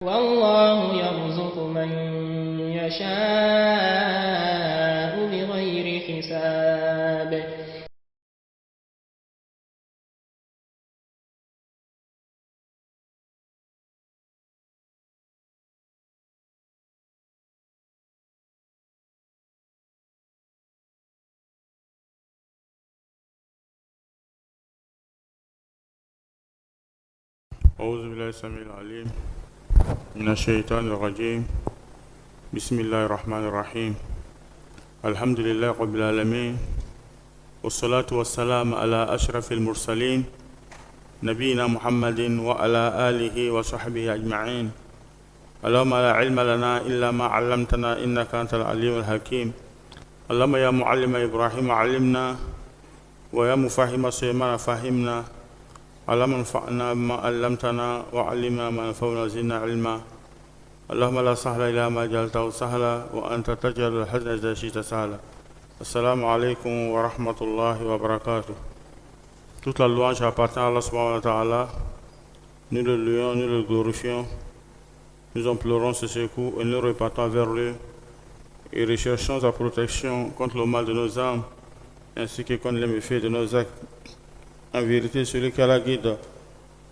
والله يرزق من يشاء بغير حساب. أعوذ بالله السميع العليم من الشيطان الرجيم. بسم الله الرحمن الرحيم. الحمد لله رب العالمين، والصلاة والسلام على أشرف المرسلين نبينا محمد وعلى آله وصحبه أجمعين. اللهم لا علم لنا إلا ما علمتنا إنك أنت العليم الحكيم. اللهم يا معلم إبراهيم علمنا، ويا مفهم سليمان فهمنا. اللهم انفعنا بما علمتنا وعلمنا ما ينفعنا وزدنا علما. اللهم لا سهل إلا ما جعلته سهلا وأنت تجعل الحزن إذا شئت سهلا. Assalamu alaikum wa rahmatullahi wa barakatuh. Toute la louange appartient à Allah subhanahu wa ta'ala. Nous le louons, nous le glorifions. Nous implorons ce secours et nous repartons vers lui et recherchons sa protection contre le mal de nos âmes ainsi que contre les méfaits de nos actes. En vérité, celui qui a la guide,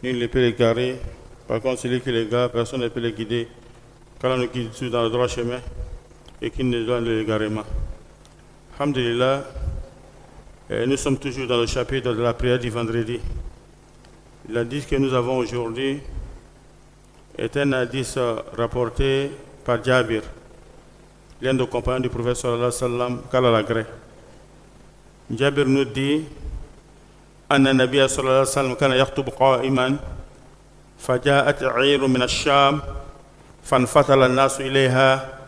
nul ne peut l'égarer. Par contre, celui qui l'égare, personne ne peut le guider. Car on nous guide tous dans le droit chemin et qu'il ne donne de l'égarement. Alhamdulillah, nous sommes toujours dans le chapitre de la prière du vendredi. Le hadith que nous avons aujourd'hui est un hadith rapporté par Jabir, l'un des compagnons du prophète sallallahu alayhi wa sallam, qu'Allah l'agrée. Jabir nous dit أن النبي صلى الله عليه وسلم كان يخطب قائما فجاءت عير من الشام فانفتل الناس إليها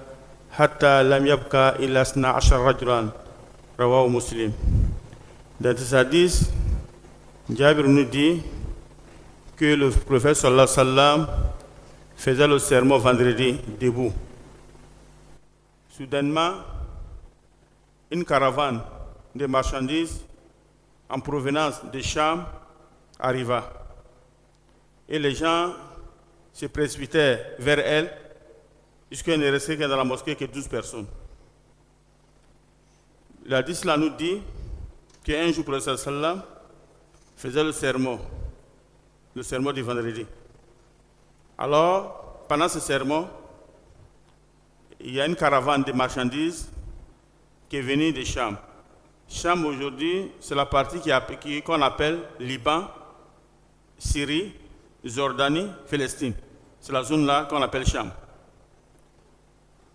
حتى لم يبقى إلا 12 رجلا رواه مسلم. Dans ce hadith, Jabir nous dit que le prophète sallallahu alayhi wa sallam faisait le sermon vendredi debout. Soudainement, une caravane de marchandises en provenance de Cham arriva. Et les gens se précipitaient vers elle, puisqu'il ne restait que dans la mosquée que 12 personnes. Le hadith là nous dit qu'un jour, le prophète sallam faisait le sermon du vendredi. Alors, pendant ce sermon, il y a une caravane de marchandises qui est venue de Cham. Cham aujourd'hui, c'est la partie qu'on appelle Liban, Syrie, Jordanie, Palestine. C'est la zone là qu'on appelle Cham.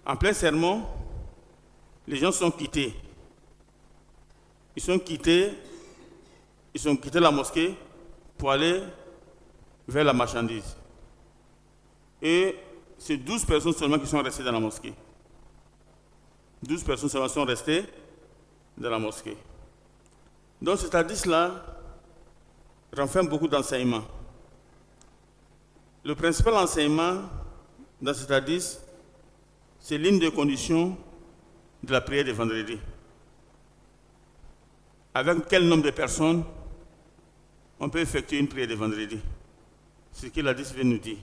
En plein sermon, les gens sont quittés. Ils ont quitté la mosquée pour aller vers la marchandise. Et c'est 12 personnes seulement qui sont restées dans la mosquée. 12 personnes seulement sont restées de la mosquée. Donc cet hadith-là renferme beaucoup d'enseignements. Le principal enseignement dans cet hadith, c'est l'une des conditions de la prière de vendredi. Avec quel nombre de personnes on peut effectuer une prière de vendredi? C'est ce que l'hadith vient nous dire.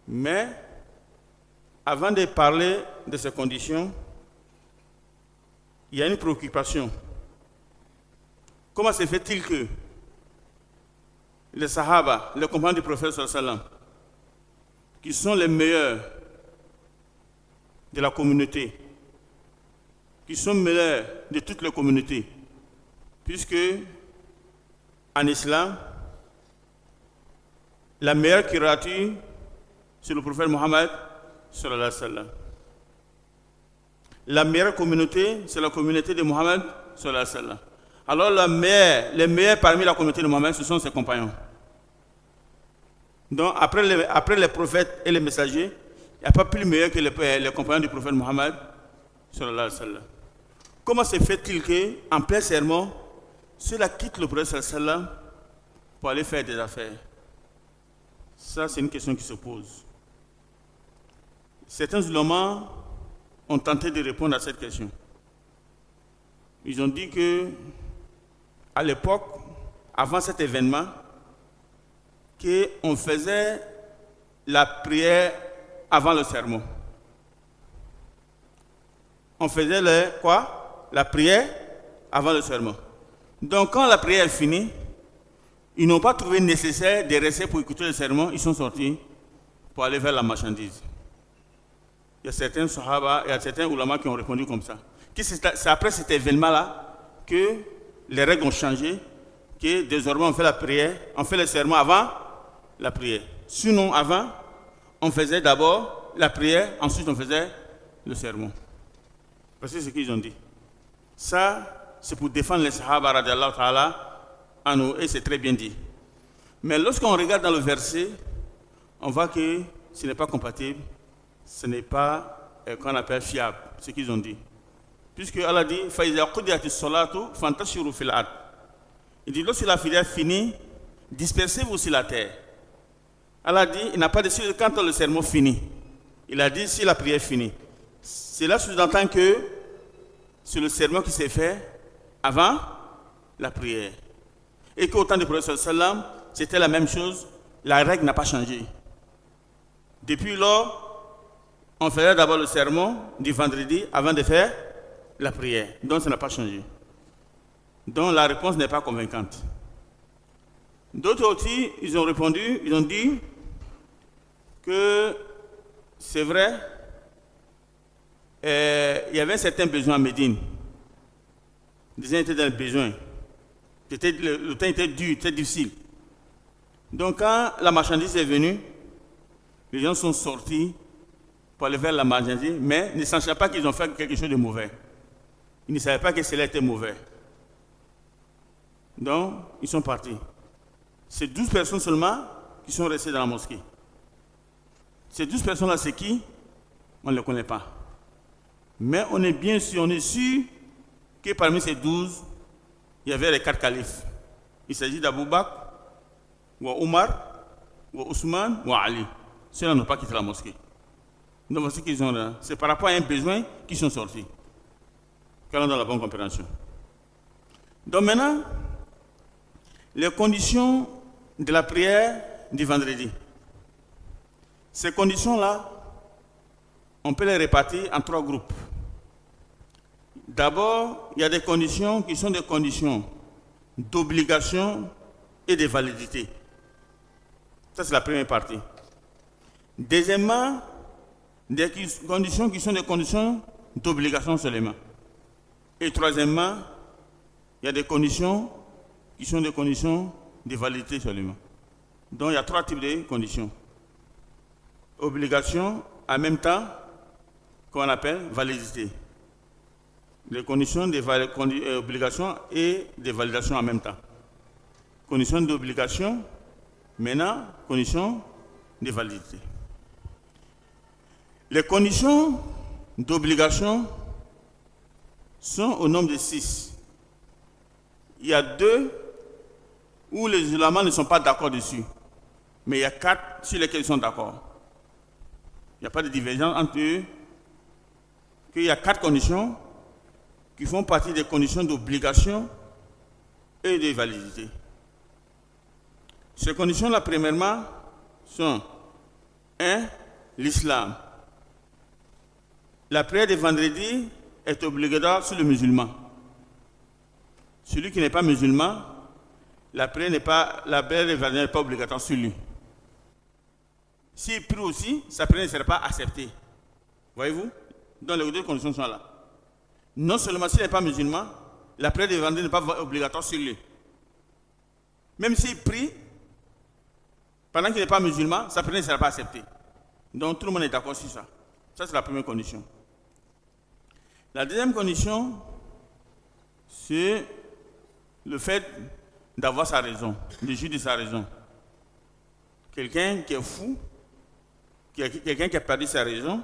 Mais avant de parler de ces conditions, il y a une préoccupation. Comment se fait-il que les Sahaba, les compagnons du prophète sallallahu alayhi wa sallam, qui sont les meilleurs de la communauté, qui sont meilleurs de toutes les communautés, puisque en islam, la meilleure créature, c'est le prophète Mohammed sallallahu alayhi wa sallam. La meilleure communauté, c'est la communauté de Mohammed sallallahu alayhi wa sallam. Alors les meilleurs parmi la communauté de Mohammed, ce sont ses compagnons. Donc après les prophètes et les messagers, il n'y a pas plus meilleur que les compagnons du prophète Mohammed sallallahu alayhi wa sallam. Comment se fait-il qu'en plein sermon, ceux-là quittent le prophète sallallahu alayhi wa sallam pour aller faire des affaires? Ça, c'est une question qui se pose. Certains ulémas ont tenté de répondre à cette question. Ils ont dit que, à l'époque, avant cet événement, qu'on faisait la prière avant le sermon. On faisait la prière avant le sermon. Donc quand la prière est finie, ils n'ont pas trouvé nécessaire de rester pour écouter le sermon, ils sont sortis pour aller vers la marchandise. Il y a certains sahaba, il y a certains ulama qui ont répondu comme ça. C'est après cet événement-là que les règles ont changé, que désormais on fait la prière, on fait le sermon avant la prière. Sinon, avant, on faisait d'abord la prière, ensuite on faisait le sermon. Parce que c'est ce qu'ils ont dit. Ça, c'est pour défendre les sahaba radiallahu ta'ala à nous, et c'est très bien dit. Mais lorsqu'on regarde dans le verset, on voit que ce n'est pas compatible, ce n'est pas qu'on appelle fiable, ce qu'ils ont dit. Puisque Allah dit فَإِذَا قُضِيَتِ الصَّلَاةُ فَانْتَشِرُوا فِي الْأَرْضِ. Il dit lorsque la prière finit, dispersez-vous sur la terre. Allah dit, il n'a pas dit quand le sermon finit. Il a dit si la prière finit. Cela sous-entend que c'est le sermon qui s'est fait avant la prière. Et qu'au temps du prophète sallam, c'était la même chose, la règle n'a pas changé. Depuis lors, on faisait d'abord le sermon du vendredi avant de faire la prière. Donc ça n'a pas changé. Donc la réponse n'est pas convaincante. D'autres aussi, ils ont répondu, ils ont dit que c'est vrai, il y avait un certain besoin à Médine. Les gens étaient dans le besoin. Le temps était dur, très difficile. Donc quand la marchandise est venue, les gens sont sortis pour aller vers la marchandise, mais ne sachant pas qu'ils ont fait quelque chose de mauvais. Ils ne savaient pas que cela était mauvais. Donc, ils sont partis. C'est 12 personnes seulement qui sont restées dans la mosquée. Ces 12 personnes-là, c'est qui? On ne les connaît pas. Mais on est bien sûr, on est sûr que parmi ces 12, il y avait les 4 califes. Il s'agit d'Abou Bakr, ou Omar, ou Ousmane, ou Ali. Ceux-là n'ont pas quitté la mosquée. Donc, voici qu'ils ont là. C'est par rapport à un besoin qu'ils sont sortis. Qu'allons dans la bonne compréhension. Donc maintenant, les conditions de la prière du vendredi. Ces conditions-là, on peut les répartir en 3 groupes. D'abord, il y a des conditions qui sont des conditions d'obligation et de validité. Ça, c'est la première partie. Deuxièmement, des conditions qui sont des conditions d'obligation seulement. Et troisièmement, il y a des conditions qui sont des conditions de validité seulement. Donc, il y a 3 types de conditions. Obligation, en même temps, qu'on appelle validité. Les conditions d'obligation et de validation en même temps. Conditions d'obligation, maintenant, conditions de validité. Les conditions d'obligation sont au nombre de 6. Il y a 2 où les ulémas ne sont pas d'accord dessus. Mais il y a 4 sur lesquels ils sont d'accord. Il n'y a pas de divergence entre eux. Il y a 4 conditions qui font partie des conditions d'obligation et de validité. Ces conditions-là, premièrement, sont 1. L'islam. La prière de vendredi est obligatoire sur le musulman. Celui qui n'est pas musulman, la prière de vendredi n'est pas obligatoire sur lui. S'il prie aussi, sa prière ne sera pas acceptée. Voyez-vous? Donc les 2 conditions sont là. Non seulement s'il n'est pas musulman, la prière de vendredi n'est pas obligatoire sur lui. Même s'il prie, pendant qu'il n'est pas musulman, sa prière ne sera pas acceptée. Donc tout le monde est d'accord sur ça. Ça, c'est la première condition. La deuxième condition, c'est le fait d'avoir sa raison, le jus de sa raison. Quelqu'un qui est fou, quelqu'un qui a perdu sa raison,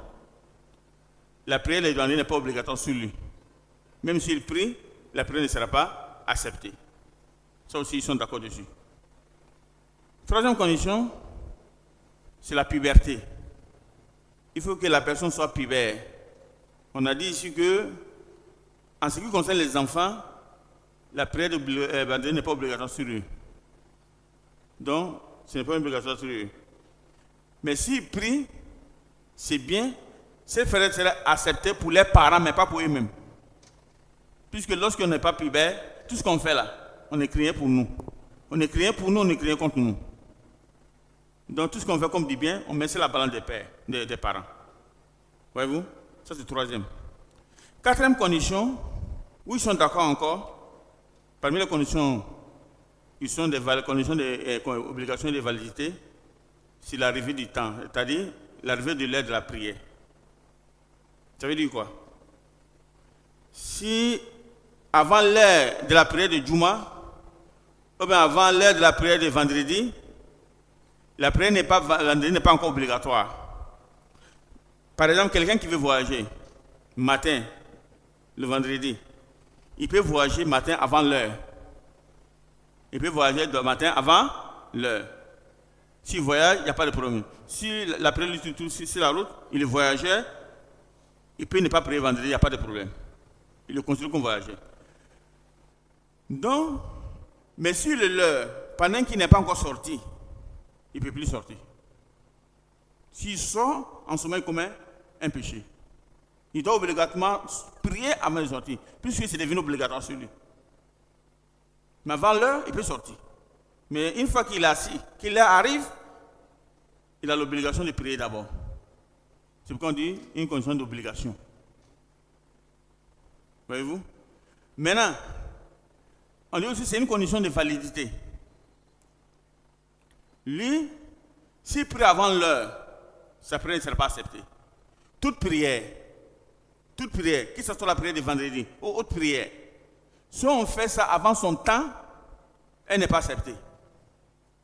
la prière de vendredi n'est pas obligatoire sur lui. Même s'il prie, la prière ne sera pas acceptée. Ça aussi, ils sont d'accord dessus. Troisième condition, c'est la puberté. Il faut que la personne soit pubère. On a dit ici que, en ce qui concerne les enfants, la prière de vendredi n'est pas obligatoire sur eux. Donc, ce n'est pas obligatoire sur eux. Mais s'ils prient, c'est bien. Ces frères seraient acceptés pour leurs parents, mais pas pour eux-mêmes. Puisque lorsqu'on n'est pas privé, tout ce qu'on fait là, on est crié pour nous. On est crié pour nous, on est crié contre nous. Donc tout ce qu'on fait comme du bien, on met sur la balance des pères, des parents. Voyez-vous? Ça c'est troisième. Quatrième condition, où ils sont d'accord encore, parmi les conditions, ils sont des conditions d'obligation et de validité, c'est l'arrivée du temps, c'est-à-dire l'arrivée de l'heure de la prière. Ça veut dire quoi? Si avant l'heure de la prière de Juma, ou bien avant l'heure de la prière de vendredi, la prière n'est pas encore obligatoire. Par exemple, quelqu'un qui veut voyager matin, le vendredi, il peut voyager matin avant l'heure. Il peut voyager le matin avant l'heure. S'il voyage, il n'y a pas de problème. Si la prière lui tout sur la route, il est voyageur, il peut ne pas prier vendredi, il n'y a pas de problème. Il le considère comme voyageur. Donc, mais sur le l'heure, pendant qu'il n'est pas encore sorti, il ne peut plus sortir. S'il sort, en sommeil commun, un péché. Il doit obligatoirement prier avant de sortir, puisque c'est devenu obligatoire sur lui. Mais avant l'heure, il peut sortir. Mais une fois qu'il est assis, qu'il arrive, il a l'obligation de prier d'abord. C'est pourquoi on dit une condition d'obligation. Voyez-vous? Maintenant, on dit aussi que c'est une condition de validité. Lui, s'il prie avant l'heure, sa prière ne sera pas acceptée. Toute prière, que ce soit la prière de vendredi ou autre prière, si on fait ça avant son temps, elle n'est pas acceptée.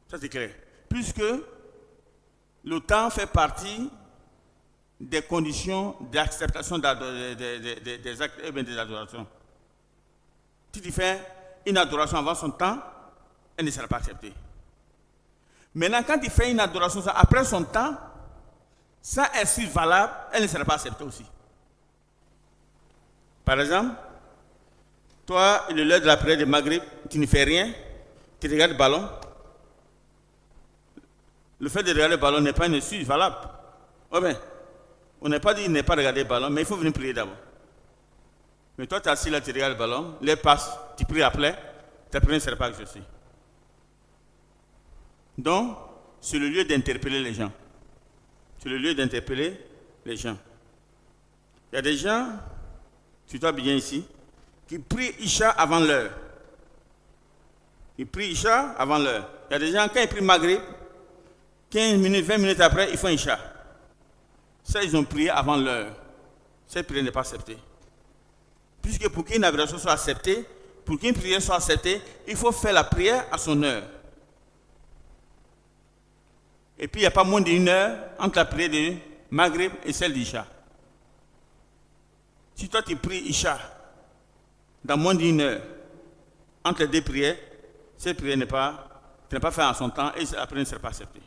Ça c'est clair. Puisque le temps fait partie des conditions d'acceptation des actes et des adorations. Si tu fais une adoration avant son temps, elle ne sera pas acceptée. Maintenant, quand tu fais une adoration après son temps, ça est si valable, elle ne sera pas acceptée aussi. Par exemple, toi, le l'heure de la prière de Maghrib, tu ne fais rien, tu regardes le ballon. Le fait de regarder le ballon n'est pas une excuse valable. Oh bien, on n'a pas dit ne pas regarder le ballon, mais il faut venir prier d'abord. Mais toi, tu es assis là, tu regardes le ballon, les passes, tu pries après, ta prière ne sera pas exaucée. Donc, c'est le lieu d'interpeller les gens. C'est le lieu d'interpeller les gens. Il y a des gens, tu dois bien ici, qui prient Isha avant l'heure. Ils prient Isha avant l'heure. Il y a des gens, quand ils prient Maghrib, 15 minutes, 20 minutes après, ils font Isha. Ça, ils ont prié avant l'heure. Cette prière n'est pas acceptée. Puisque pour qu'une adoration soit acceptée, pour qu'une prière soit acceptée, il faut faire la prière à son heure. Et puis, il n'y a pas moins d'une heure entre la prière de Maghrib et celle d'Isha. Si toi, tu pries Isha dans moins d'une heure, entre les deux prières, cette prière n'est pas faite en son temps et la prière ne sera pas acceptée.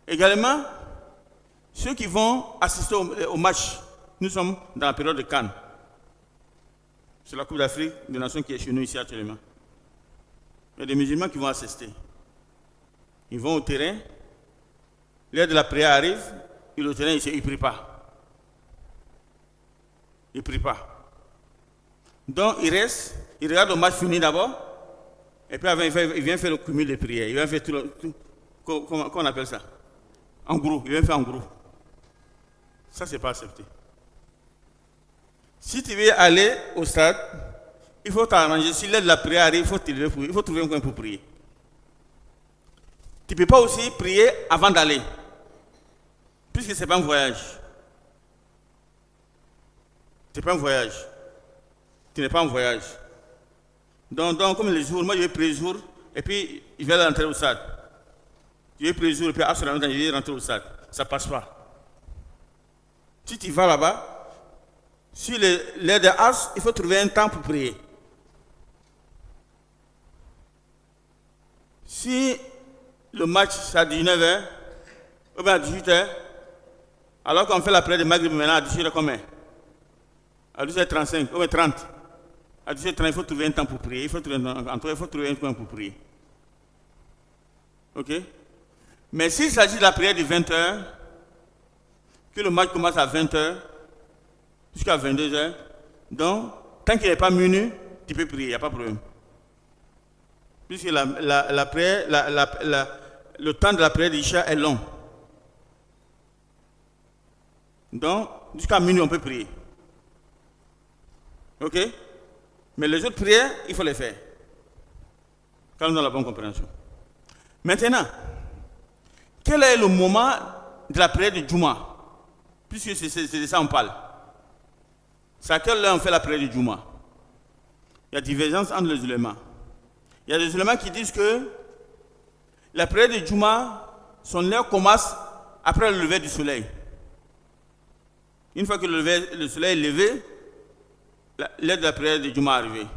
Également, ceux qui vont assister au match, nous sommes dans la période de Cannes. C'est la Coupe d'Afrique des Nations qui est chez nous ici actuellement. Il y a des musulmans qui vont assister. Ils vont au terrain, l'heure de la prière arrive, ils au terrain, ils ne prient pas. Ils ne prient pas. Donc ils restent, ils regardent le match fini d'abord, et puis ils viennent faire le cumul de prières. Ils viennent faire tout comment on appelle ça? En groupe, ils viennent faire en groupe. Ça, c'est pas accepté. Si tu veux aller au stade, il faut t'arranger. Si l'heure de la prière arrive, il faut trouver un coin pour prier. Tu ne peux pas aussi prier avant d'aller, puisque ce n'est pas un voyage. Ce n'est pas un voyage. Tu n'es pas en voyage. Donc, comme les jours, moi je vais prier le jour, et puis je vais rentrer au stade. Je vais prier le jour, et puis à ce moment-là, je vais rentrer au stade. Ça ne passe pas. Si tu vas là-bas, sur l'heure de As, il faut trouver un temps pour prier. Si le match c'est à 19h, ou bien à 18h, alors qu'on fait la prière de Maghrib maintenant à 18h combien? À 18h35, ou bien 30. À 18h30, il faut trouver un temps pour prier. Il faut trouver un coin pour prier. Ok? Mais s'il s'agit de la prière de 20h, que le match commence à 20h jusqu'à 22h, donc, tant qu'il n'est pas minuit, tu peux prier, il n'y a pas de problème. Puisque la prière, le temps de la prière d'Isha est long. Donc, jusqu'à minuit, on peut prier. Ok? Mais les autres prières, il faut les faire. Quand nous avons la bonne compréhension. Maintenant, quel est le moment de la prière de Juma? Puisque c'est de ça qu'on parle. C'est à quelle heure on fait la prière du Juma? Il y a divergence entre les ulémas. Il y a des ulémas qui disent que la prière du Juma, son heure commence après le lever du soleil. Une fois que le soleil est levé, l'heure de la prière du Juma est arrivée.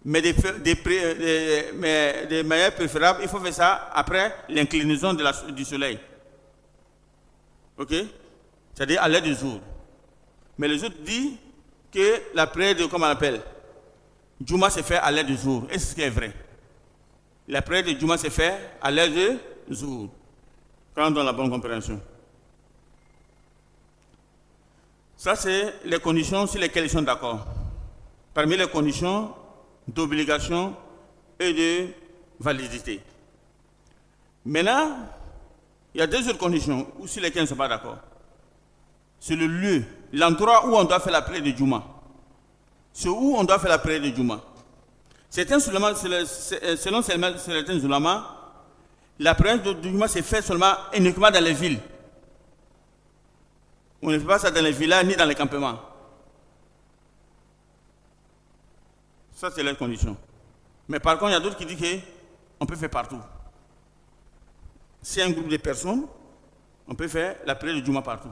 Mais des manières préférables, il faut faire ça après l'inclinaison du soleil. Ok? C'est-à-dire à l'heure du jour. Mais les autres disent que la prière de, comment on appelle, Juma se fait à l'heure du jour. Et c'est ce qui est vrai. La prière de Juma se fait à l'heure du jour. Quand on donne la bonne compréhension. Ça, c'est les conditions sur lesquelles ils sont d'accord. Parmi les conditions d'obligation et de validité. Maintenant, il y a deux autres conditions sur lesquelles ils ne sont pas d'accord. C'est le lieu, l'endroit où on doit faire la prière de Juma. C'est où on doit faire la prière de Juma. Selon certains ulémas, la prière de Juma se fait seulement uniquement dans les villes. On ne fait pas ça dans les villages ni dans les campements. Ça, c'est leur condition. Mais par contre, il y a d'autres qui disent qu'on peut faire partout. Si un groupe de personnes, on peut faire la prière de Juma partout.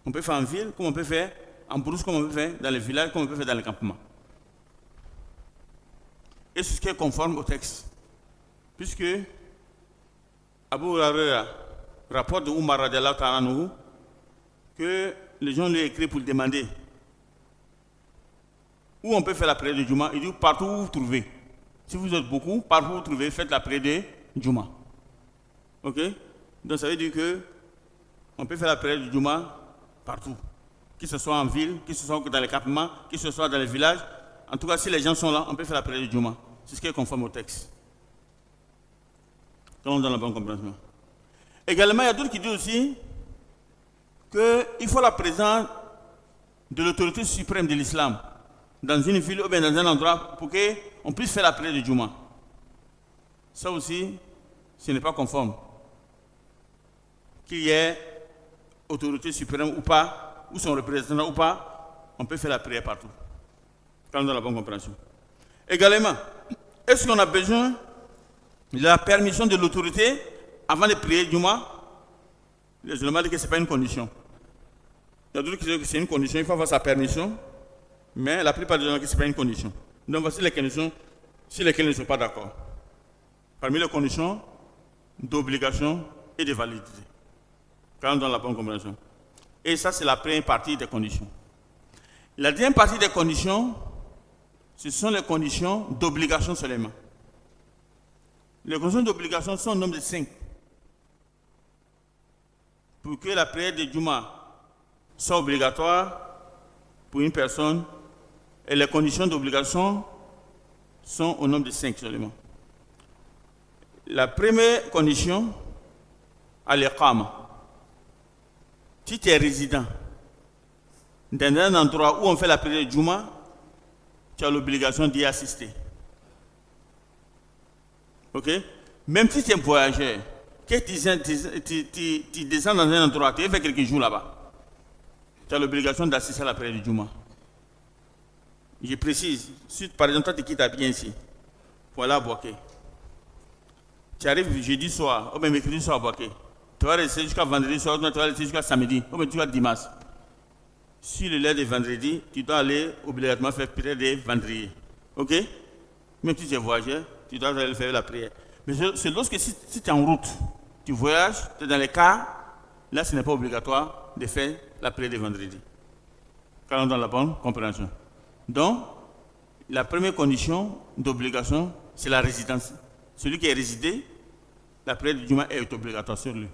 On peut faire en ville, comme on peut faire en brousse, comme on peut faire dans les villages, comme on peut faire dans les campements. Et c'est ce qui est conforme au texte. Puisque Abu Huraira rapporte de Umar radiallahu ta'ala anhu que les gens lui écrivent pour le demander où on peut faire la prière de Juma. Il dit partout où vous trouvez. Si vous êtes beaucoup, partout où vous trouvez, faites la prière de Juma. Ok? Donc ça veut dire que on peut faire la prière de Juma partout. Que ce soit en ville, que ce soit dans les campements, que ce soit dans les villages. En tout cas, si les gens sont là, on peut faire la prière de Juma. C'est ce qui est conforme au texte. Donc on donne la bonne compréhension. Également, il y a d'autres qui disent aussi qu'il faut la présence de l'autorité suprême de l'islam dans une ville ou bien dans un endroit pour qu'on puisse faire la prière de Juma. Ça aussi, ce n'est pas conforme. Qu'il y ait autorité suprême ou pas, ou son représentant ou pas, on peut faire la prière partout. Quand on a la bonne compréhension. Également, est-ce qu'on a besoin de la permission de l'autorité avant de prier Juma? Les ulémas disent que ce n'est pas une condition. Il y a d'autres qui disent que c'est une condition, il faut avoir sa permission, mais la plupart des gens disent que ce n'est pas une condition. Donc voici les conditions sur lesquelles ils ne sont pas d'accord. Parmi les conditions d'obligation et de validité. Quand on donne la bonne compréhension. Et ça, c'est la première partie des conditions. La deuxième partie des conditions, ce sont les conditions d'obligation seulement. Les conditions d'obligation sont au nombre de 5. Pour que la prière de Juma soit obligatoire pour une personne, et les conditions d'obligation sont au nombre de 5 seulement. La première condition, al-iqama. Si tu es résident dans un endroit où on fait la prière de Juma, tu as l'obligation d'y assister. Ok? Même si tu es voyageur, que tu descends dans un endroit, tu fais quelques jours là-bas, tu as l'obligation d'assister à la prière de Juma. Je précise, si par exemple toi tu quittes à bien ici, pour aller à Boaké, tu arrives jeudi soir, ou bien mercredi soir à Boaké, tu vas rester jusqu'à vendredi soir, tu vas rester jusqu'à samedi, ou bien jusqu'à dimanche. Si le lait de vendredi, tu dois aller obligatoirement faire prière de vendredi. Ok? Même si tu es voyageur, tu dois aller faire la prière. Mais c'est lorsque si tu es en route, tu voyages, tu es dans les cas, là ce n'est pas obligatoire de faire la prière de vendredi. Quand on donne la bonne compréhension. Donc, la première condition d'obligation, c'est la résidence. Celui qui est résidé la prière du Juma est obligatoire sur lui.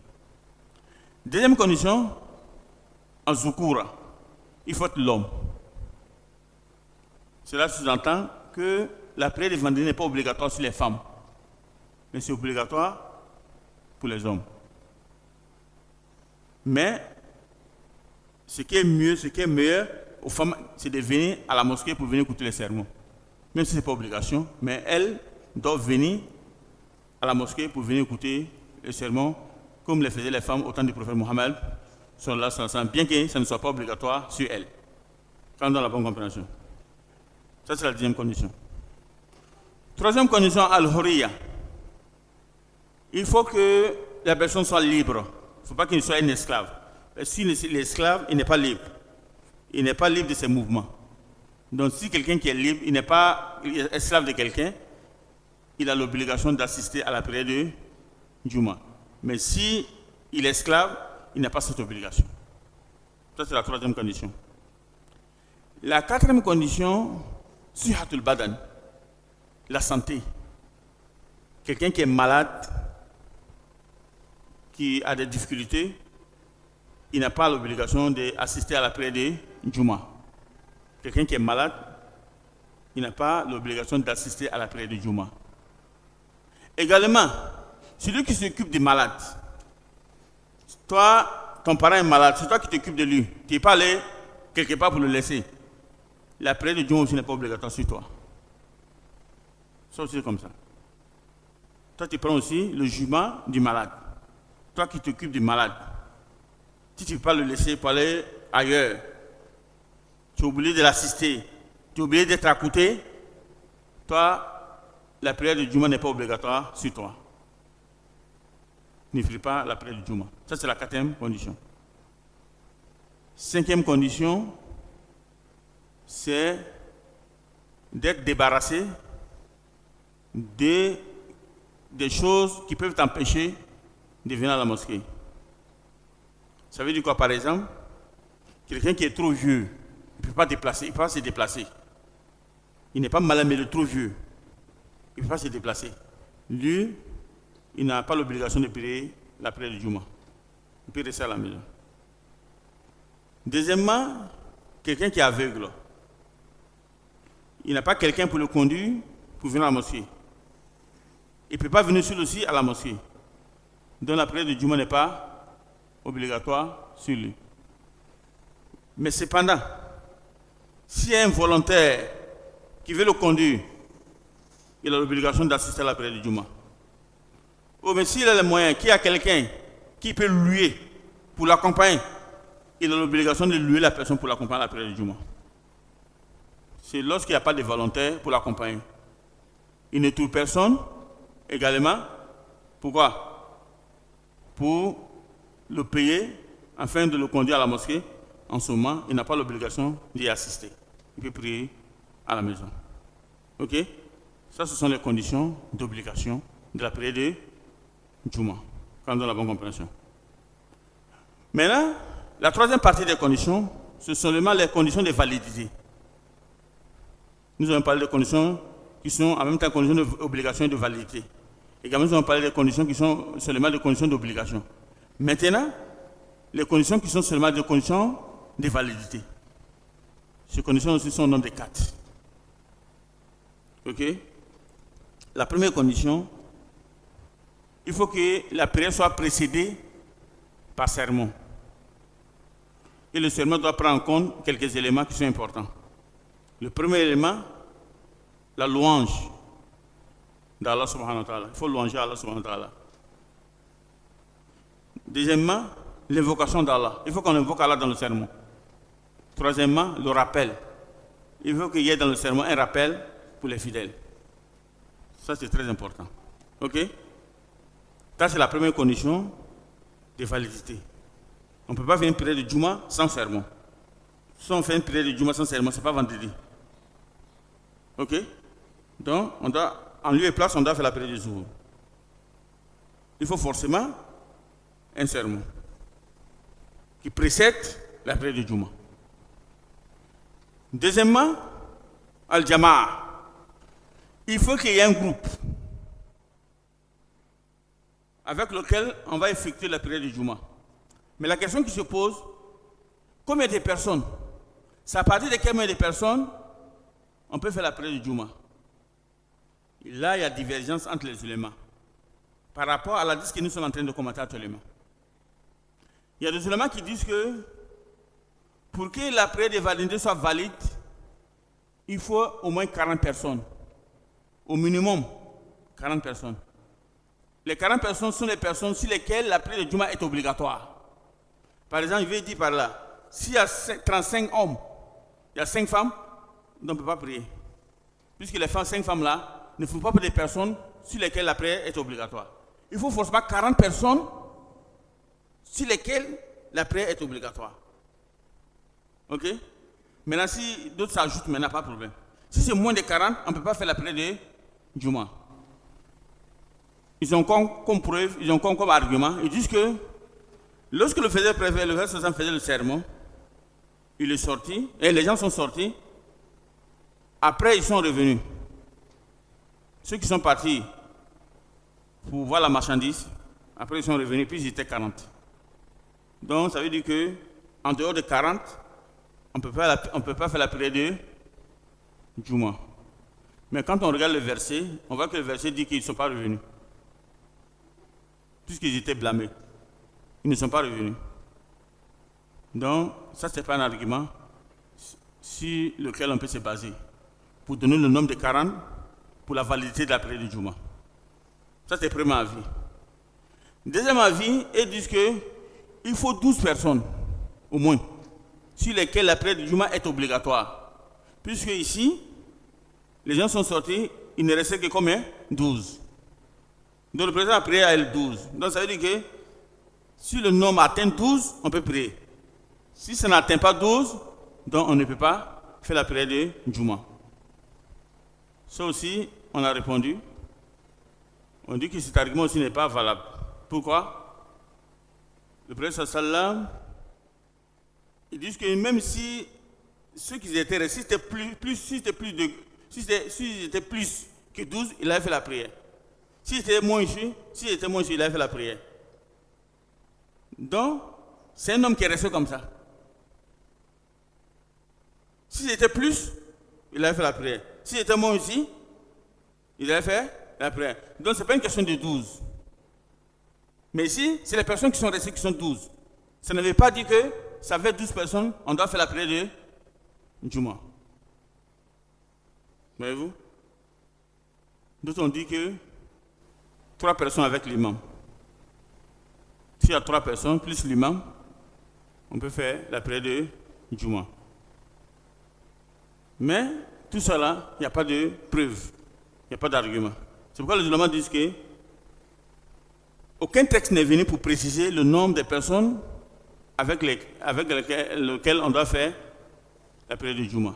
Deuxième condition, en Zukura, il faut être l'homme. Cela sous-entend que la prière du vendredi n'est pas obligatoire sur les femmes, mais c'est obligatoire pour les hommes. Mais ce qui est meilleur aux femmes, c'est de venir à la mosquée pour venir écouter les sermons. Même si ce n'est pas obligation, mais elles doivent venir à la mosquée pour venir écouter les sermons, comme les faisaient les femmes au temps du prophète Mohammed, bien que ça ne soit pas obligatoire sur elles. Quand on a la bonne compréhension. Ça, c'est la deuxième condition. Troisième condition, al-hurriya. Il faut que la personne soit libre. Il ne faut pas qu'il soit un esclave. Si l'esclave, il n'est pas libre. Il n'est pas libre de ses mouvements. Donc, si quelqu'un qui est libre, il n'est pas esclave de quelqu'un, il a l'obligation d'assister à la prière de Juma. Mais si il est esclave, il n'a pas cette obligation. Ça, c'est la troisième condition. La quatrième condition, sihatul badan, la santé. Quelqu'un qui est malade, qui a des difficultés, il n'a pas l'obligation d'assister à la prière de Juma. Quelqu'un qui est malade, il n'a pas l'obligation d'assister à la prière de Juma. Également, celui qui s'occupe des malades, toi, ton parent est malade, c'est toi qui t'occupes de lui. Tu n'es pas allé quelque part pour le laisser. La prière de Juma aussi n'est pas obligatoire sur toi. Ça aussi c'est comme ça. Toi, tu prends aussi le jugement du malade. Toi qui t'occupes du malade. Si tu ne peux pas le laisser pour aller ailleurs, tu es obligé de l'assister, tu es obligé d'être à côté, toi, la prière de Juma n'est pas obligatoire sur toi. Ne fais pas la prière de Juma. Ça, c'est la quatrième condition. Cinquième condition, c'est d'être débarrassé des choses qui peuvent t'empêcher de venir à la mosquée. Ça veut dire quoi, par exemple? Quelqu'un qui est trop vieux, il ne peut pas se déplacer. Il n'est pas malade, mais il est trop vieux. Il ne peut pas se déplacer. Lui, il n'a pas l'obligation de prier la prière du Juma. Il peut rester à la maison. Deuxièmement, quelqu'un qui est aveugle. Il n'a pas quelqu'un pour le conduire pour venir à la mosquée. Il ne peut pas venir seul aussi à la mosquée. Donc la prière du Juma n'est pas obligatoire sur lui. Mais cependant, s'il y a un volontaire qui veut le conduire, il a l'obligation d'assister à la prière du Juma. Oh, mais s'il a les moyens, qu'il y a quelqu'un qui peut louer pour l'accompagner, il a l'obligation de louer la personne pour l'accompagner à la prière du Juma. C'est lorsqu'il n'y a pas de volontaire pour l'accompagner. Il ne trouve personne également. Pourquoi? Pour le payer afin de le conduire à la mosquée. En ce moment, il n'a pas l'obligation d'y assister. Il peut prier à la maison. Ok? Ça, ce sont les conditions d'obligation de la prière de Juma, quand on a la bonne compréhension. Maintenant, la troisième partie des conditions, ce sont seulement les conditions de validité. Nous allons parler des conditions qui sont en même temps conditions d'obligation et de validité. Également, nous allons parler des conditions qui sont seulement des conditions d'obligation. Maintenant, les conditions qui sont seulement des conditions de validité. Ces conditions aussi sont au nombre de 4. Ok? La première condition, il faut que la prière soit précédée par sermon. Et le sermon doit prendre en compte quelques éléments qui sont importants. Le premier élément, la louange d'Allah subhanahu wa ta'ala. Il faut louanger Allah subhanahu wa ta'ala. Deuxièmement, l'invocation d'Allah. Il faut qu'on invoque Allah dans le sermon. Troisièmement, le rappel. Il faut qu'il y ait dans le sermon un rappel pour les fidèles. Ça, c'est très important. Ok? Ça, c'est la première condition de validité. On ne peut pas faire une prière de Juma sans sermon. Si on fait une prière de Juma sans sermon, ce n'est pas vendredi. Ok? Donc, en lieu et place, on doit faire la prière du jour. Il faut forcément un sermon qui précède la prière du Juma. Deuxièmement, Al-Jama'a. Il faut qu'il y ait un groupe. avec lequel on va effectuer la prière du Juma. Mais la question qui se pose, combien de personnes? C'est à partir de combien de personnes on peut faire la prière du Juma? Et là, il y a divergence entre les ulémas par rapport à la hadith que nous sommes en train de commenter actuellement. Il y a des ulémas qui disent que pour que la prière de validité soit valide, il faut au moins 40 personnes. Au minimum, 40 personnes. Les 40 personnes sont les personnes sur lesquelles la prière de Juma est obligatoire. Par exemple, je vais dire par là, s'il y a 35 hommes, il y a 5 femmes, on ne peut pas prier. Puisque les 5 femmes là ne font pas des personnes sur lesquelles la prière est obligatoire. Il faut forcément 40 personnes sur lesquelles la prière est obligatoire. Ok? Maintenant, si d'autres s'ajoutent, maintenant, pas de problème. Si c'est moins de 40, on ne peut pas faire la prière de Juma. Ils ont comme preuve, ils ont comme argument, ils disent que lorsque le faisait préfet, le verset faisait le sermon, il est sorti, et les gens sont sortis, après ils sont revenus. Ceux qui sont partis pour voir la marchandise, après ils sont revenus, puis ils étaient 40. Donc ça veut dire que en dehors de 40, on ne peut pas faire la prière de Juma. Mais quand on regarde le verset, on voit que le verset dit qu'ils ne sont pas revenus. Puisqu'ils étaient blâmés. Ils ne sont pas revenus. Donc, ça, ce n'est pas un argument sur lequel on peut se baser pour donner le nombre de 40 pour la validité de la prière du Juma. Ça, c'est le premier avis. Deuxième avis, ils disent qu'il faut 12 personnes, au moins, sur lesquelles la prière du Juma est obligatoire. Puisque ici, les gens sont sortis, il ne restait que combien? 12. Donc le président a prié à elle 12. Donc ça veut dire que si le nombre atteint 12, on peut prier. Si ça n'atteint pas 12, donc on ne peut pas faire la prière de Juma. Ça aussi, on a répondu. On dit que cet argument aussi n'est pas valable. Pourquoi? Le président sallam, ils disent que même si ceux qui étaient restés, si c'était plus que 12, il avait fait la prière. Si c'était moins ici, il avait fait la prière. Donc, c'est un homme qui est resté comme ça. Si c'était plus, il avait fait la prière. Si c'était moins ici, il avait fait la prière. Donc, ce n'est pas une question de 12. Mais ici, c'est les personnes qui sont restées qui sont 12. Ça ne veut pas dire que ça fait 12 personnes, on doit faire la prière de Juma. Voyez-vous? D'autres ont dit que 3 personnes avec l'imam. S'il y a 3 personnes plus l'imam, on peut faire la prière de Juma. Mais tout cela, il n'y a pas de preuve, il n'y a pas d'argument. C'est pourquoi les ulémas disent que aucun texte n'est venu pour préciser le nombre de personnes avec lesquelles on doit faire la prière de Juma.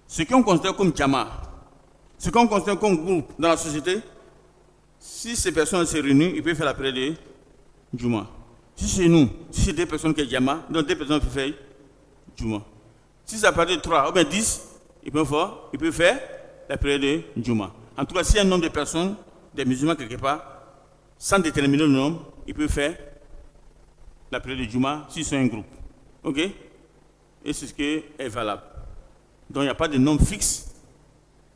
Ce qu'on considère comme Jama, ce qu'on considère comme groupe dans la société, si ces personnes se réunissent, ils peuvent faire la prière de Juma. Si c'est nous, si c'est des personnes qui sont Jama, donc des personnes peuvent faire Juma. Si ça part de 3 ou bien 10, ils peuvent faire la prière de Juma. En tout cas, s'il y a un nombre de personnes, des musulmans quelque part, sans déterminer le nombre, ils peuvent faire la prière de Juma si c'est un groupe. Ok? Et c'est ce qui est valable. Donc il n'y a pas de nombre fixe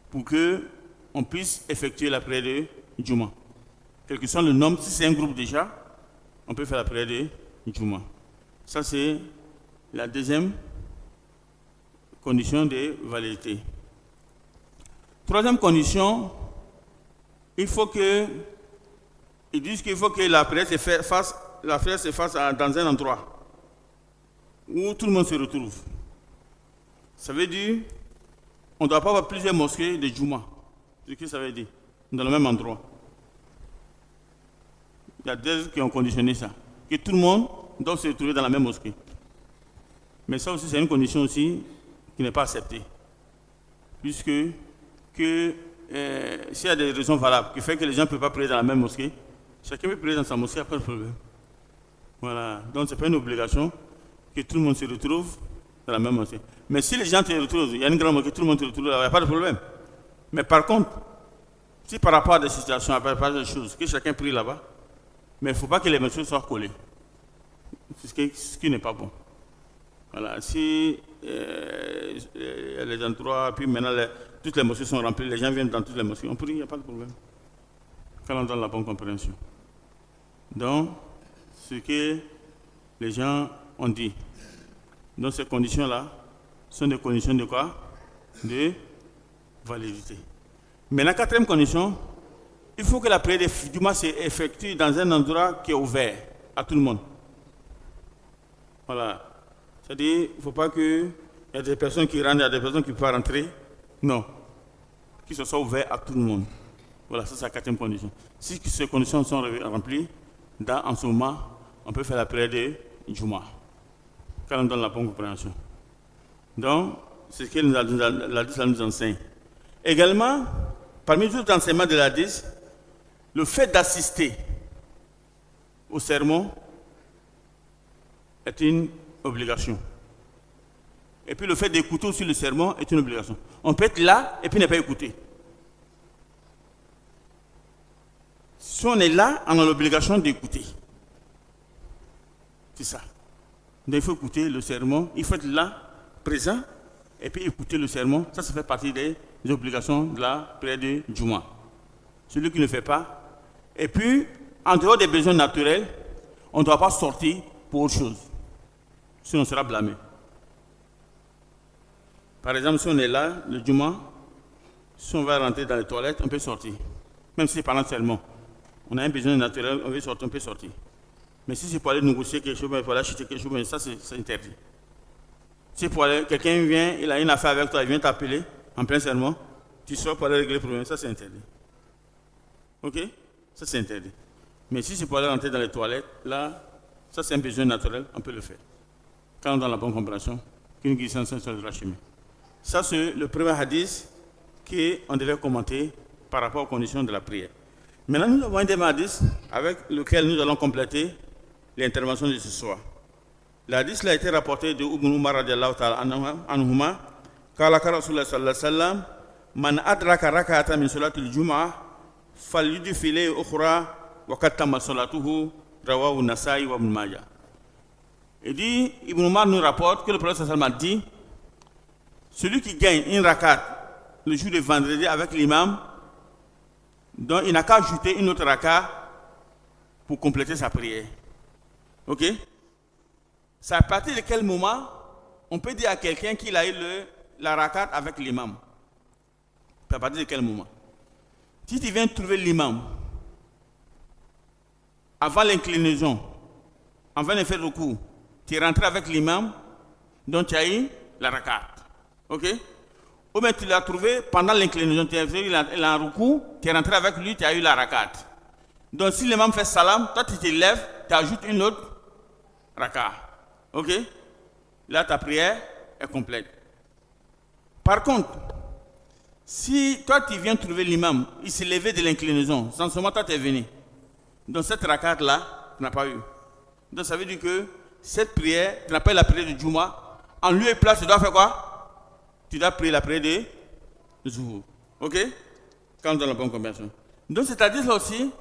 pour qu'on puisse effectuer la prière de Juma. Quel que soit le nombre, si c'est un groupe déjà, on peut faire la prière de Juma. Ça c'est la deuxième condition de validité. Troisième condition, ils disent qu'il faut que la prière se fasse dans un endroit où tout le monde se retrouve. Ça veut dire on ne doit pas avoir plusieurs mosquées de Juma. C'est ce que ça veut dire, dans le même endroit. Il y a des qui ont conditionné ça, que tout le monde doit se retrouver dans la même mosquée. Mais ça aussi, c'est une condition aussi qui n'est pas acceptée. Puisque s'il y a des raisons valables qui font que les gens ne peuvent pas prier dans la même mosquée, chacun peut prier dans sa mosquée, pas de problème. Voilà. Donc, ce n'est pas une obligation que tout le monde se retrouve dans la même mosquée. Mais si les gens se retrouvent, il y a une grande mosquée, tout le monde se retrouve là, il n'y a pas de problème. Mais par contre, si par rapport à des situations, par rapport à des choses, que chacun prie là-bas, Mais il ne faut pas que les morceaux soient collés. C'est ce qui n'est pas bon. Voilà, si les endroits, puis maintenant toutes les mosquées sont remplies, les gens viennent dans toutes les mosquées, on prie, il n'y a pas de problème. Quand on donne la bonne compréhension. Donc, ce que les gens ont dit, dans ces conditions-là, sont des conditions de quoi? De validité. Maintenant, quatrième condition, il faut que la prière du Juma s'effectue dans un endroit qui est ouvert à tout le monde. Voilà. C'est-à-dire, il ne faut pas qu'il y ait des personnes qui rentrent, il y a des personnes qui ne peuvent pas rentrer. Non. Que ce soit ouvert à tout le monde. Voilà, ça c'est la quatrième condition. Si ces conditions sont remplies, en ce moment, on peut faire la prière de Juma. Quand on donne la bonne compréhension. Donc, c'est ce que l'Hadith nous enseigne. Également, parmi tous les enseignements de l'Hadith, le fait d'assister au sermon est une obligation. Et puis le fait d'écouter aussi le sermon est une obligation. On peut être là et puis ne pas écouter. Si on est là, on a l'obligation d'écouter. C'est ça. Donc il faut écouter le sermon, il faut être là, présent, et puis écouter le sermon. Ça fait partie des obligations de la prière de Juma. Celui qui ne le fait pas. Et puis, en dehors des besoins naturels, on ne doit pas sortir pour autre chose. Sinon on sera blâmé. Par exemple, si on est là, le Juma, si on va rentrer dans les toilettes, on peut sortir. Même si c'est pendant le sermon. On a un besoin naturel, on veut sortir, on peut sortir. Mais si c'est pour aller négocier quelque chose, il faut aller acheter quelque chose, ça c'est interdit. Si pour aller, quelqu'un vient, il a une affaire avec toi, il vient t'appeler en plein sermon, tu sors pour aller régler le problème, ça c'est interdit. Ok? Ça c'est interdit. Mais si c'est pour aller rentrer dans les toilettes, là, ça c'est un besoin naturel, on peut le faire. Quand on a la bonne compréhension, qu'une guérison sur le droit chemin. Ça c'est le premier hadith qu'on devait commenter par rapport aux conditions de la prière. Maintenant, nous avons un deuxième hadith avec lequel nous allons compléter l'intervention de ce soir. L'hadith a été rapporté de Ibn Umar radiallahu ta'ala anhuma, qala Rasulullah sallallahu alayhi wa sallam, man adraka rak'atan min salatil jum'ah falyudfil ukhra wa qad tamma salatuhu, rawahu Nasa'i wa Ibn Majah. Il dit, Ibn Umar nous rapporte que le prophète sallallahu alayhi wa sallam a dit, celui qui gagne une rakat le jour de vendredi avec l'imam, donc il n'a qu'à ajouter une autre rakat pour compléter sa prière. Ok? C'est à partir de quel moment on peut dire à quelqu'un qu'il a eu la rakat avec l'imam? C'est à partir de quel moment? Si tu viens trouver l'imam avant l'inclinaison, avant de faire le coup, tu es rentré avec l'imam, donc tu as eu la rakat. Ok? Ou bien tu l'as trouvé pendant l'inclinaison, tu as un recours, tu es rentré avec lui, tu as eu la rakat. Donc si l'imam fait salam, toi tu te lèves, tu ajoutes une autre rakat. Ok? Là ta prière est complète. Par contre, si toi tu viens trouver l'imam, il s'est levé de l'inclinaison, sans ce moment toi tu es venu. Donc cette rakat là, tu n'as pas eu. Donc ça veut dire que cette prière, tu n'as pas eu la prière de Juma, en lieu et place, tu dois faire quoi? Tu dois prier la prière de Zuhur. Ok? Quand on donne la bonne compréhension. Donc, c'est-à-dire là aussi,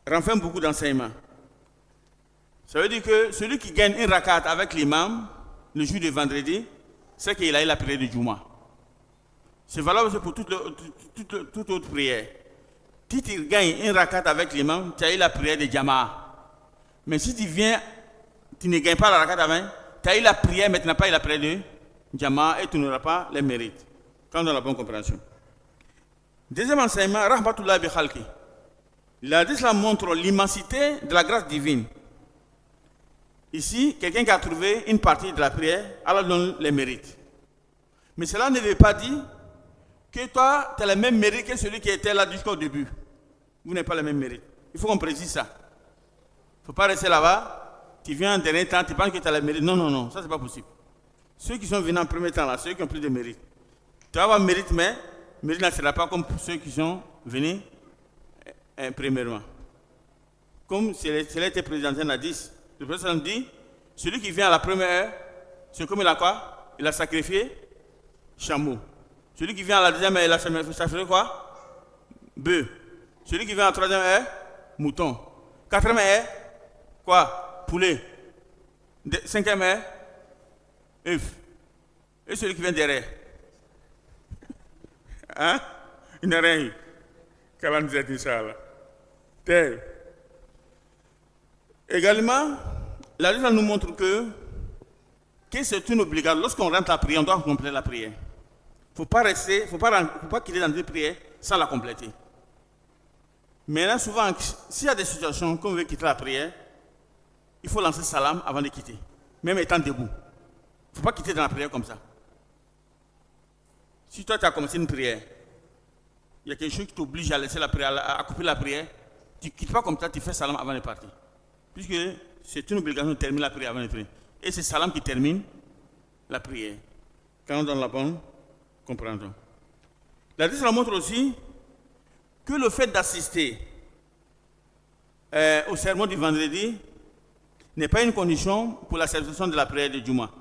renferme beaucoup d'enseignements. Ça veut dire que celui qui gagne une rakat avec l'imam, le jour de vendredi, c'est qu'il a eu la prière de Juma. C'est valable aussi pour toute autre prière. Si tu gagnes une rakat avec l'imam, tu as eu la prière de Jama'a. Mais si tu viens, tu ne gagnes pas la rakat avec, tu as eu la prière, mais tu n'as pas eu la prière de Jama'a et tu n'auras pas les mérites. Quand on a la bonne compréhension. Deuxième enseignement, Rahmatullah bi khalqi. L'hadith montre l'immensité de la grâce divine. Ici, quelqu'un qui a trouvé une partie de la prière, Allah donne les mérites. Mais cela ne veut pas dire que toi, tu as les mêmes mérites que celui qui était là jusqu'au début. Vous n'avez pas les mêmes mérites. Il faut qu'on précise ça. Il ne faut pas rester là-bas, tu viens en dernier temps, tu penses que tu as les mérites. Non, non, non, ça c'est pas possible. Ceux qui sont venus en premier temps là, ceux qui ont plus de mérite. Tu vas avoir mérite, mais mérite ne sera pas comme ceux qui sont venus premièrement. Comme cela a été présenté dans 10. Le président dit, celui qui vient à la première heure, c'est comme il a quoi? Il a sacrifié chameau. Celui qui vient à la deuxième heure, il a sacrifié quoi? Bœuf. Celui qui vient à la troisième heure, mouton. 4e est quoi? Poulet. 5e est œuf. Et celui qui vient derrière? Hein? Il n'a rien eu. Qu'Allah nous aide, Inch'Allah. Également, la Bible nous montre que c'est une obligation. Lorsqu'on rentre la prière, on doit compléter la prière. Il ne faut pas quitter dans une prière sans la compléter. Maintenant, souvent, s'il y a des situations qu'on veut quitter la prière, il faut lancer salam avant de quitter, même étant debout. Il ne faut pas quitter dans la prière comme ça. Si toi, tu as commencé une prière, il y a quelque chose qui t'oblige à laisser la prière, à couper la prière, tu ne quittes pas comme ça, tu fais salam avant de partir. Puisque c'est une obligation de terminer la prière avant de prier. Et c'est salam qui termine la prière. Quand on donne la bonne compréhension. La Bible montre aussi que le fait d'assister au sermon du vendredi n'est pas une condition pour la célébration de la prière de Juma.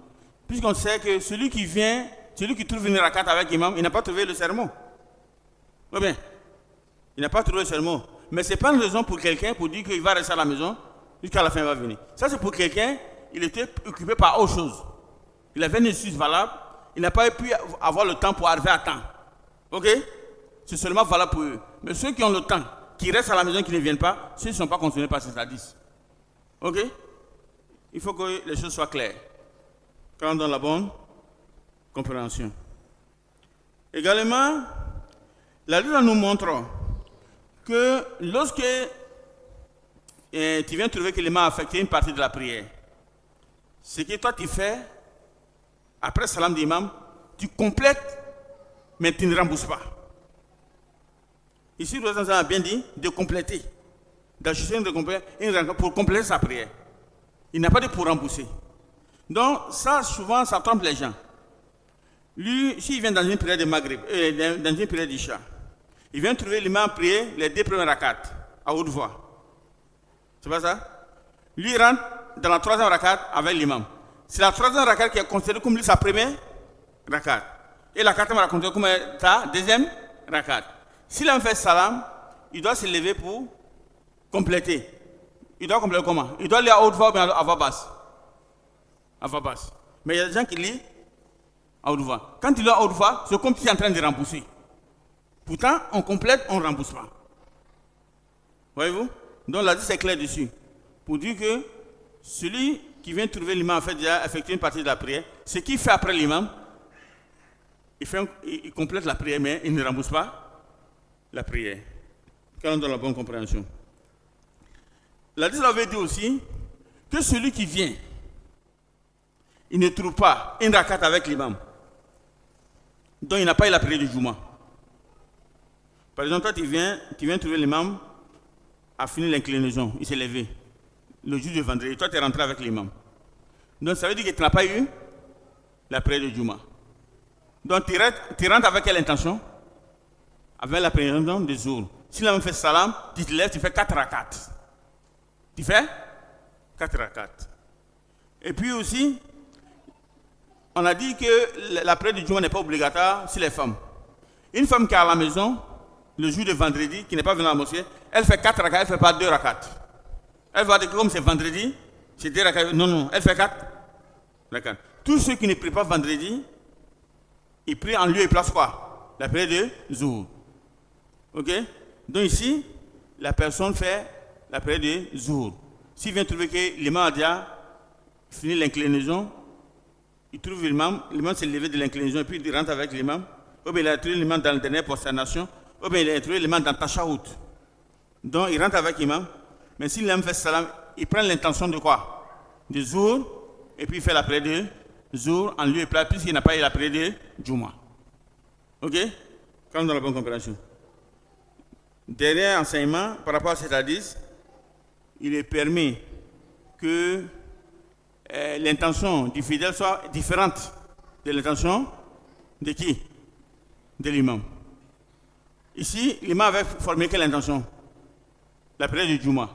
Puisqu'on sait que celui qui trouve une rakat avec l'imam, il n'a pas trouvé le sermon. Oui, bien, il n'a pas trouvé le sermon. Mais ce n'est pas une raison pour quelqu'un pour dire qu'il va rester à la maison jusqu'à la fin, il va venir. Ça, c'est pour quelqu'un, il était occupé par autre chose. Il avait une excuse valable, il n'a pas pu avoir le temps pour arriver à temps. Ok? C'est seulement valable pour eux. Mais ceux qui ont le temps, qui restent à la maison, qui ne viennent pas, ceux qui ne sont pas concernés par ces hadiths. Ok? Il faut que les choses soient claires. Quand on donne la bonne compréhension. Également, la Bible nous montre que lorsque tu viens trouver que l'imam a affecté une partie de la prière, ce que toi tu fais, après le salam d'imam, tu complètes, mais tu ne rembourses pas. Ici, le Président a bien dit de compléter, d'ajuster pour compléter sa prière. Il n'a pas dit pour rembourser. Donc, ça, souvent, ça trompe les gens. Lui, s'il vient dans une prière de Maghrib, dans une prière d'Isha, il vient trouver l'imam prier les 2 premières rakats à haute voix. C'est pas ça? Lui, il rentre dans la 3e rakat avec l'imam. C'est la 3e rakat qui est considérée comme sa première rakat. Et la 4e est considérée comme sa 2e rakat. S'il a fait salam, il doit se lever pour compléter. Il doit compléter comment? Il doit lire à haute voix ou bien à voix basse? À voix basse. Mais il y a des gens qui lisent à haute voix. Quand il lit à haute voix, c'est comme s'il est en train de rembourser. Pourtant, on complète, on ne rembourse pas. Voyez-vous? Donc là, c'est clair dessus. Pour dire que celui qui vient trouver l'imam a fait déjà effectuer une partie de la prière, ce qu'il fait après l'imam, il complète la prière, mais il ne rembourse pas la prière. Quand on donne la bonne compréhension. La Bible avait dit aussi que celui qui vient, il ne trouve pas une rakat avec l'imam, donc il n'a pas eu la prière du Juma. Par exemple, toi tu viens trouver l'imam a fini l'inclinaison, il s'est levé le jour du vendredi, toi tu es rentré avec l'imam. Donc ça veut dire que tu n'as pas eu la prière du Juma. Donc tu rentres avec quelle intention? Avec la prière du jour. Si l'imam fait salam, tu te lèves, tu fais 4 rakats. Tu fais 4 rakats. Et puis aussi, on a dit que la prière du Juma n'est pas obligatoire sur les femmes. Une femme qui est à la maison, le jour de vendredi, qui n'est pas venue à la mosquée, elle fait 4 rakats, elle ne fait pas 2 rakats. Elle va dire que comme c'est vendredi, c'est 2 rakats. Non, elle fait 4 rakats. Tous ceux qui ne prient pas vendredi, ils prient en lieu et place quoi? La prière de Zuhr. Ok? Donc ici, la personne fait la prière de Zuhr. S'il vient trouver que l'imam a déjà fini l'inclinaison, il trouve l'imam s'est levé de l'inclinaison et puis il rentre avec l'imam, ou bien il a trouvé l'imam dans la dernière prosternation, ou bien il a trouvé l'imam dans Tashahoud. Donc il rentre avec l'imam, mais si l'imam fait salam, il prend l'intention de quoi? De Zuhr, et puis il fait la prière de Zuhr en lieu et place, puisqu'il n'a pas eu la prière de Juma. Ok? Comme dans la bonne compréhension. Dernier enseignement, par rapport à cet hadith, il est permis que l'intention du fidèle soit différente de l'intention de qui? De l'imam. Ici, l'imam avait formé quelle intention? La prière du Juma.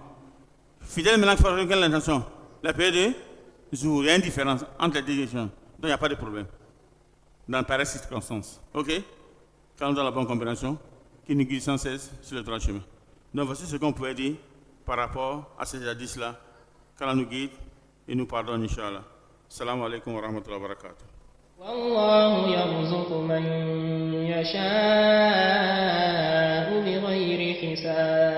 Fidèle maintenant formé quelle intention? La prière de Zuhr. Il y a une différence entre les deux questions. Donc il n'y a pas de problème. Dans pareille circonstance. Ok? Quand on a la bonne compréhension, qui nous guide sans cesse sur le droit chemin. Donc voici ce qu'on pouvait dire par rapport à ces hadiths-là, qu'Allah nous guide et nous pardonne, Inch'Allah. Salam alaikum wa rahmatullahi wa barakatuh. والله يرزق من يشاء بغير حساب